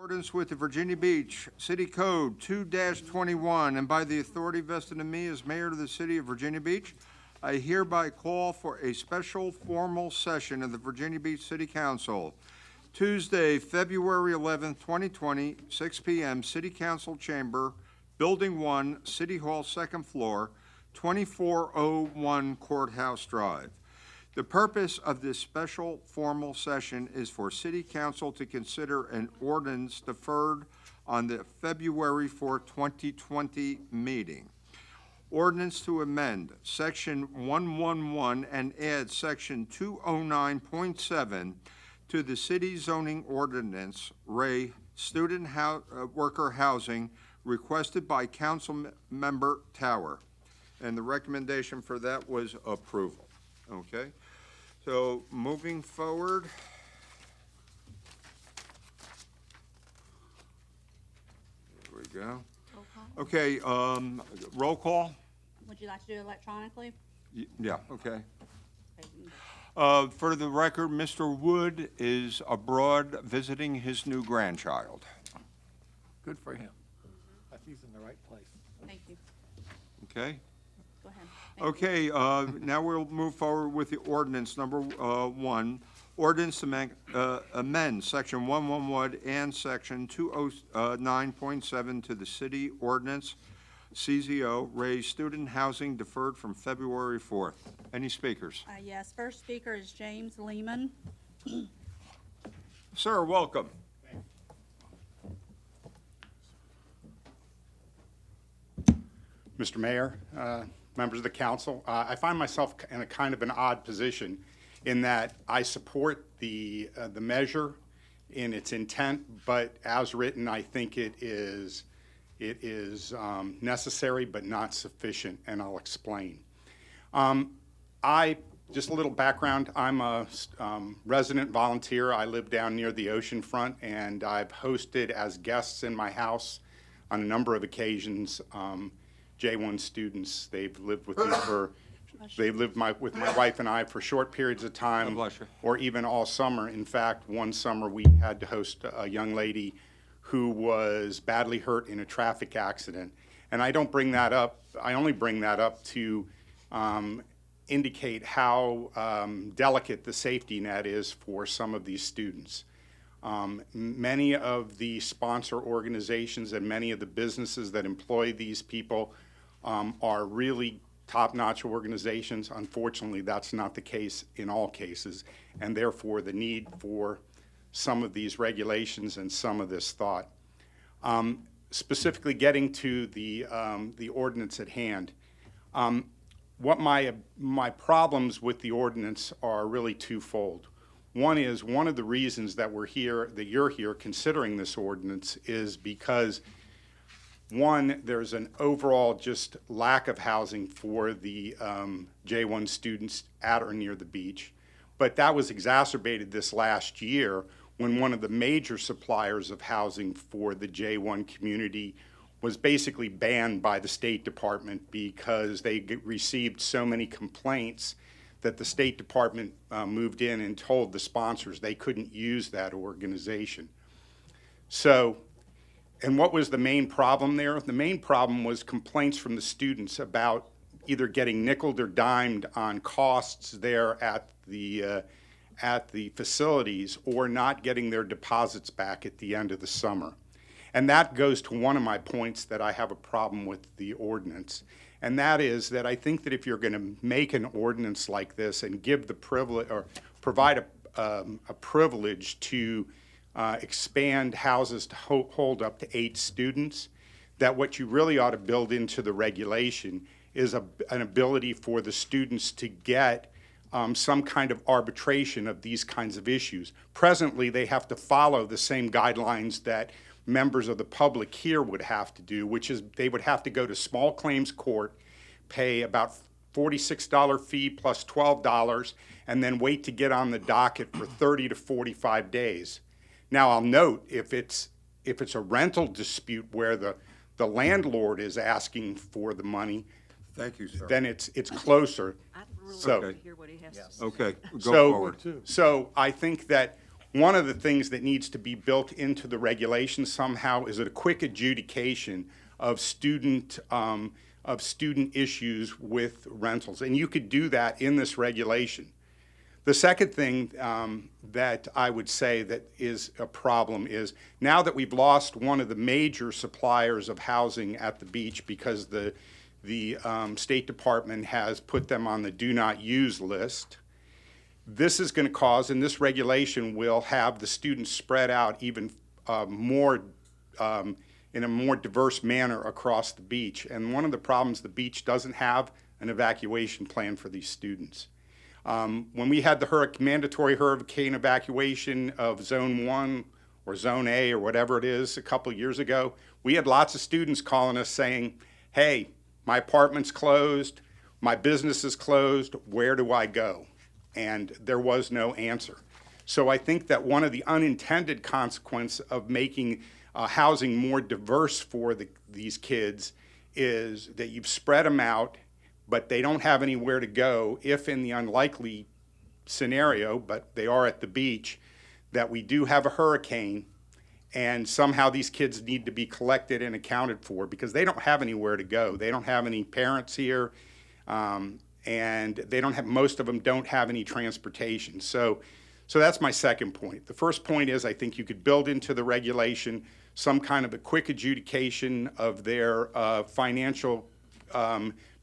Accordance with the Virginia Beach City Code 2-21, and by the authority vested in me as mayor of the city of Virginia Beach, I hereby call for a special formal session of the Virginia Beach City Council, Tuesday, February 11th, 2020, 6 p.m., City Council Chamber, Building 1, City Hall, second floor, 2401 Courthouse Drive. The purpose of this special formal session is for City Council to consider an ordinance deferred on the February 4, 2020 meeting. Ordinance to amend Section 111 and add Section 209.7 to the city zoning ordinance, Ray, student worker housing, requested by Council Member Tower. And the recommendation for that was approval. Okay, so moving forward. There we go. Roll call. Okay, roll call? Would you like to do it electronically? Yeah, okay. Okay. For the record, Mr. Wood is abroad visiting his new grandchild. Good for him. I think he's in the right place. Thank you. Okay? Go ahead. Thank you. Okay, now we'll move forward with the ordinance number 1. Ordinance to amend Section 111 and Section 209.7 to the city ordinance, CZO, raise student housing deferred from February 4th. Any speakers? Yes, first speaker is James Lehman. Sir, welcome. Mr. Mayor, members of the council, I find myself in a kind of an odd position in that I support the measure in its intent, but as written, I think it is necessary but not sufficient, and I'll explain. Just a little background, I'm a resident volunteer. I live down near the ocean front, and I've hosted as guests in my house on a number of occasions J1 students. They've lived with me with my wife and I for short periods of time, God bless you. or even all summer. In fact, one summer we had to host a young lady who was badly hurt in a traffic accident. And I don't bring that up, I only bring that up to indicate how delicate the safety net is for some of these students. Many of the sponsor organizations and many of the businesses that employ these people are really top-notch organizations. Unfortunately, that's not the case in all cases, and therefore the need for some of these regulations and some of this thought. Specifically getting to the ordinance at hand, what my problems with the ordinance are really twofold. One is, one of the reasons that you're here considering this ordinance is because, one, there's an overall just lack of housing for the J1 students at or near the beach. But that was exacerbated this last year when one of the major suppliers of housing for the J1 community was basically banned by the State Department because they received so many complaints that the State Department moved in and told the sponsors they couldn't use that organization. So, and what was the main problem there? The main problem was complaints from the students about either getting nickeled or dimed on costs there at the facilities, or not getting their deposits back at the end of the summer. And that goes to one of my points that I have a problem with the ordinance. And that is that I think that if you're going to make an ordinance like this and give the privilege, or provide a privilege to expand houses to hold up to 8 students, that what you really ought to build into the regulation is an ability for the students to get some kind of arbitration of these kinds of issues. Presently, they have to follow the same guidelines that members of the public here would have to do, which is they would have to go to small claims court, pay about $46 fee plus $12, and then wait to get on the docket for 30 to 45 days. Now, I'll note, if it's a rental dispute where the landlord is asking for the money, Thank you, sir. then it's closer. I'd really So- like to hear what he has to say. Okay, go So- forward. So I think that one of the things that needs to be built into the regulation somehow is a quick adjudication of student issues with rentals, and you could do that in this regulation. The second thing that I would say that is a problem is now that we've lost one of the major suppliers of housing at the beach because the State Department has put them on the do not use list, this is going to cause, and this regulation will have the students spread out even more in a more diverse manner across the beach. And one of the problems, the beach doesn't have an evacuation plan for these students. When we had the mandatory hurricane evacuation of Zone 1 or Zone A or whatever it is a couple years ago, we had lots of students calling us saying, hey, my apartment's closed, my business is closed, where do I go? And there was no answer. So I think that one of the unintended consequences of making housing more diverse for these kids is that you've spread them out, but they don't have anywhere to go if in the unlikely scenario, but they are at the beach, that we do have a hurricane and somehow these kids need to be collected and accounted for because they don't have anywhere to go. They don't have any parents here, and they don't have, most of them don't have any transportation. So that's my second point. The first point is I think you could build into the regulation some kind of a quick adjudication of their financial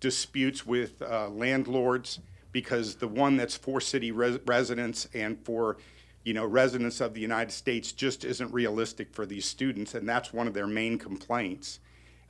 disputes with landlords, because the one that's for city residents and for residents of the United States just isn't realistic for these students, and that's one of their main complaints.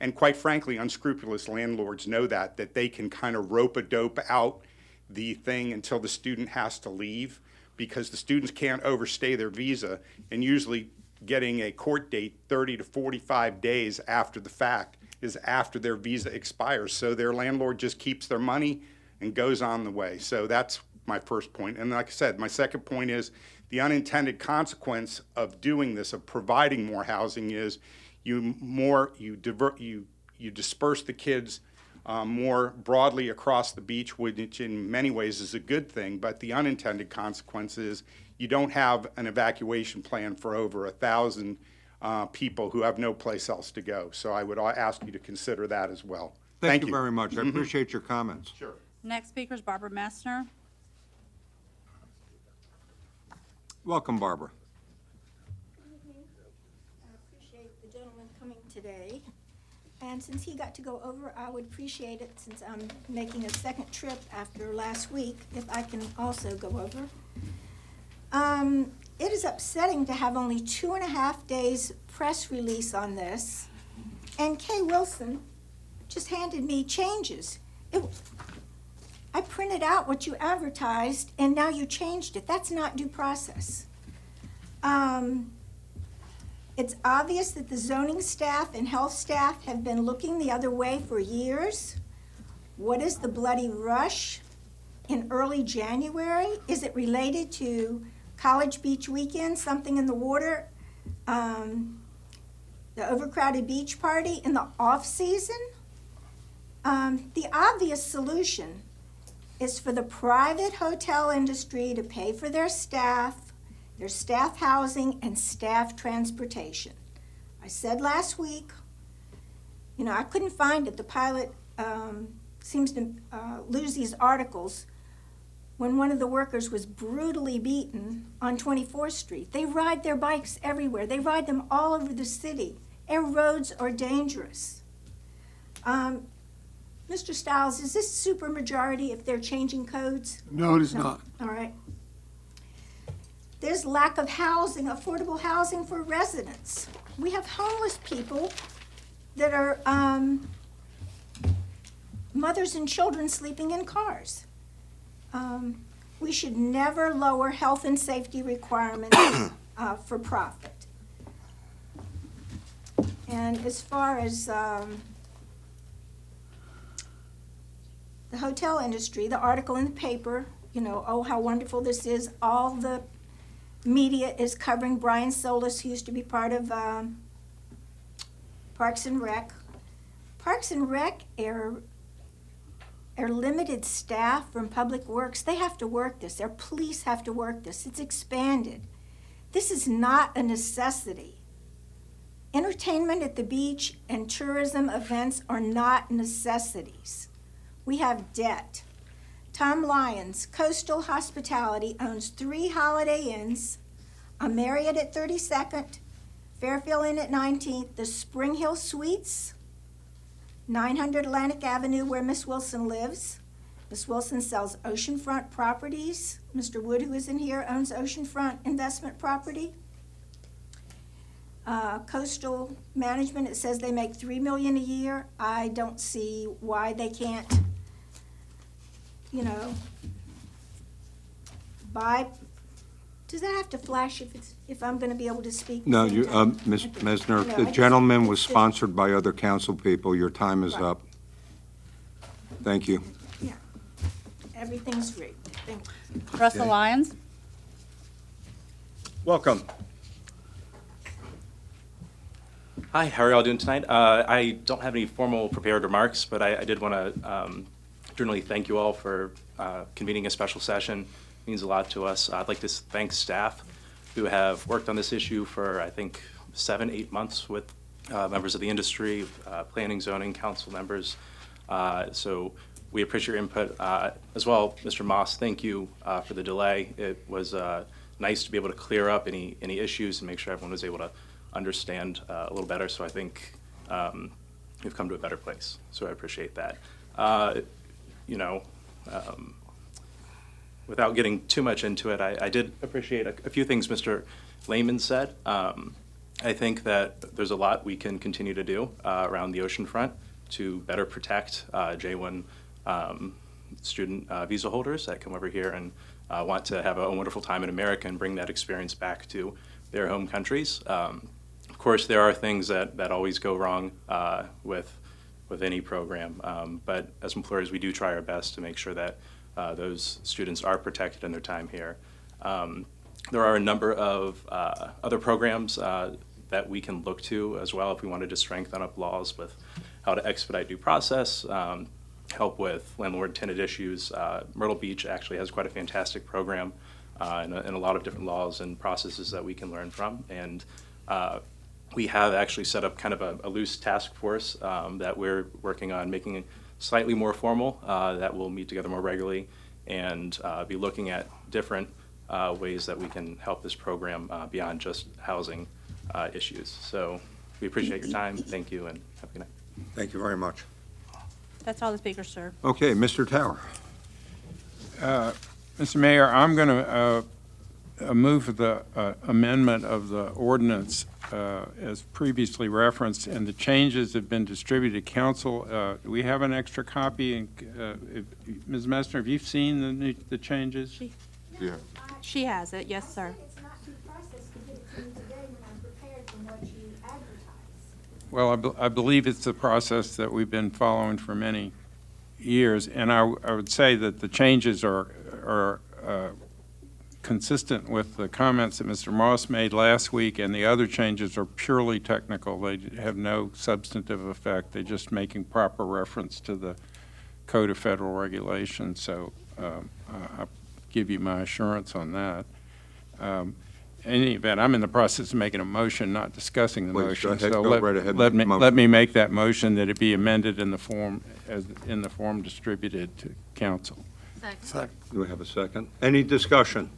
And quite frankly, unscrupulous landlords know that they can kind of rope-a-dope out the thing until the student has to leave, because the students can't overstay their visa, and usually getting a court date 30 to 45 days after the fact is after their visa expires. So their landlord just keeps their money and goes on the way. So that's my first point. And like I said, my second point is the unintended consequence of doing this, of providing more housing, is you disperse the kids more broadly across the beach, which in many ways is a good thing, but the unintended consequence is you don't have an evacuation plan for over 1,000 people who have no place else to go. So I would ask you to consider that as well. Thank you very much. I appreciate your comments. Sure. Next speaker is Barbara Messner. Welcome, Barbara. Good evening. I appreciate the gentleman coming today. And since he got to go over, I would appreciate it, since I'm making a second trip after last week, if I can also go over. It is upsetting to have only 2.5 days press release on this, and Kay Wilson just handed me changes. I printed out what you advertised, and now you changed it. That's not due process. It's obvious that the zoning staff and health staff have been looking the other way for years. What is the bloody rush in early January? Is it related to College Beach weekend, something in the water, the overcrowded beach party in the off-season? The obvious solution is for the private hotel industry to pay for their staff housing, and staff transportation. I said last week, I couldn't find it. The pilot seems to lose these articles when one of the workers was brutally beaten on 24th Street. They ride their bikes everywhere. They ride them all over the city. Our roads are dangerous. Mr. Stiles, is this supermajority if they're changing codes? No, it is not. All right. There's lack of housing, affordable housing for residents. We have homeless people that are mothers and children sleeping in cars. We should never lower health and safety requirements for profit. And as far as the hotel industry, the article in the paper, oh, how wonderful this is. All the media is covering Brian Solis, who used to be part of Parks and Rec. Parks and Rec are limited staff from Public Works. They have to work this. Their police have to work this. It's expanded. This is not a necessity. Entertainment at the beach and tourism events are not necessities. We have debt. Tom Lyons, Coastal Hospitality, owns 3 Holiday Inns, a Marriott at 32nd, Fairfield Inn at 19th, the Spring Hill Suites, 900 Atlantic Avenue where Miss Wilson lives. Miss Wilson sells oceanfront properties. Mr. Wood, who is in here, owns oceanfront investment property. Coastal Management, it says they make $3 million a year. I don't see why they can't, buy. Does that have to flash if I'm going to be able to speak? No, at the you, same time? Ms. Mesner, No, I the just- gentleman was sponsored by other council people. Your time is Right. up. Thank you. Yeah, everything's great. Thank you. Russell Lyons. Welcome. Hi, how are y'all doing tonight? I don't have any formal prepared remarks, but I did want to generally thank you all for convening a special session. It means a lot to us. I'd like to thank staff who have worked on this issue for, I think, 7-8 months with members of the industry, planning, zoning, council members. So we appreciate your input. As well, Mr. Moss, thank you for the delay. It was nice to be able to clear up any issues and make sure everyone was able to understand a little better. So I think we've come to a better place. So I appreciate that. Without getting too much into it, I did appreciate a few things Mr. Lehman said. I think that there's a lot we can continue to do around the oceanfront to better protect J1 student visa holders that come over here and want to have a wonderful time in America and bring that experience back to their home countries. Of course, there are things that always go wrong with any program, but as employers, we do try our best to make sure that those students are protected in their time here. There are a number of other programs that we can look to as well if we wanted to strengthen up laws with how to expedite due process, help with landlord-tenant issues. Myrtle Beach actually has quite a fantastic program and a lot of different laws and processes that we can learn from. And we have actually set up kind of a loose task force that we're working on making slightly more formal, that will meet together more regularly and be looking at different ways that we can help this program beyond just housing issues. So we appreciate your time. Thank you, and have a good night. Thank you very much. That's all the speakers, sir. Okay, Mr. Tower. Mr. Mayor, I'm going to move for the amendment of the ordinance as previously referenced, and the changes have been distributed to council. Do we have an extra copy? And, Ms. Messner, have you seen the changes? Yeah. She has it, yes, sir. It's not due process to get it to me today when I'm prepared from what you advertise. Well, I believe it's the process that we've been following for many years, and I would say that the changes are consistent with the comments that Mr. Moss made last week, and the other changes are purely technical. They have no substantive effect. They're just making proper reference to the Code of Federal Regulations, so I'll give you my assurance on that. In any event, I'm in the process of making a motion, not discussing the Please, go motion. ahead. So Go right ahead. let Motion. me make that motion that it be amended in the form distributed to council. Second. Do we have a second? Any discussion?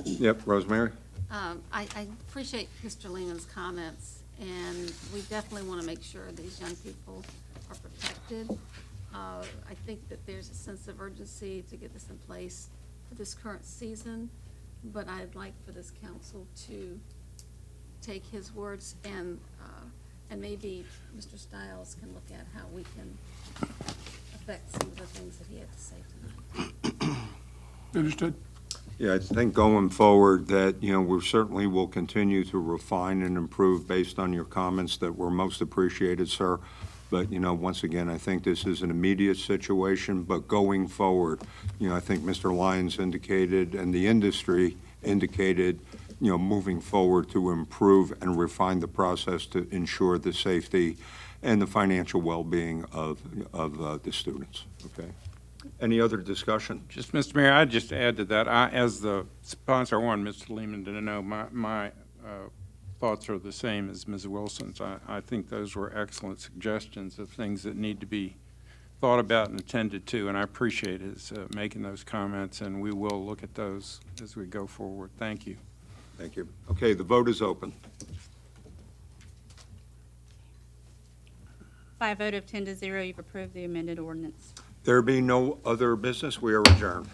Yep, Rosemary? I appreciate Mr. Lehman's comments, and we definitely want to make sure these young people are protected. I think that there's a sense of urgency to get this in place for this current season, but I'd like for this council to take his words and maybe Mr. Stiles can look at how we can affect some of the things that he had to say tonight. Understood. Yeah, I think going forward that, we certainly will continue to refine and improve based on your comments that were most appreciated, sir. But, once again, I think this is an immediate situation, but going forward, I think Mr. Lyons indicated and the industry indicated, moving forward to improve and refine the process to ensure the safety and the financial well-being of the students, okay? Any other discussion? Just, Mr. Mayor, I'd just add to that, as the sponsor, I want Mr. Lehman to know my thoughts are the same as Ms. Wilson's. I think those were excellent suggestions of things that need to be thought about and attended to, and I appreciate his making those comments, and we will look at those as we go forward. Thank you. Thank you. Okay, the vote is open. By a vote of 10 to 0, you've approved the amended ordinance. There being no other business, we are adjourned.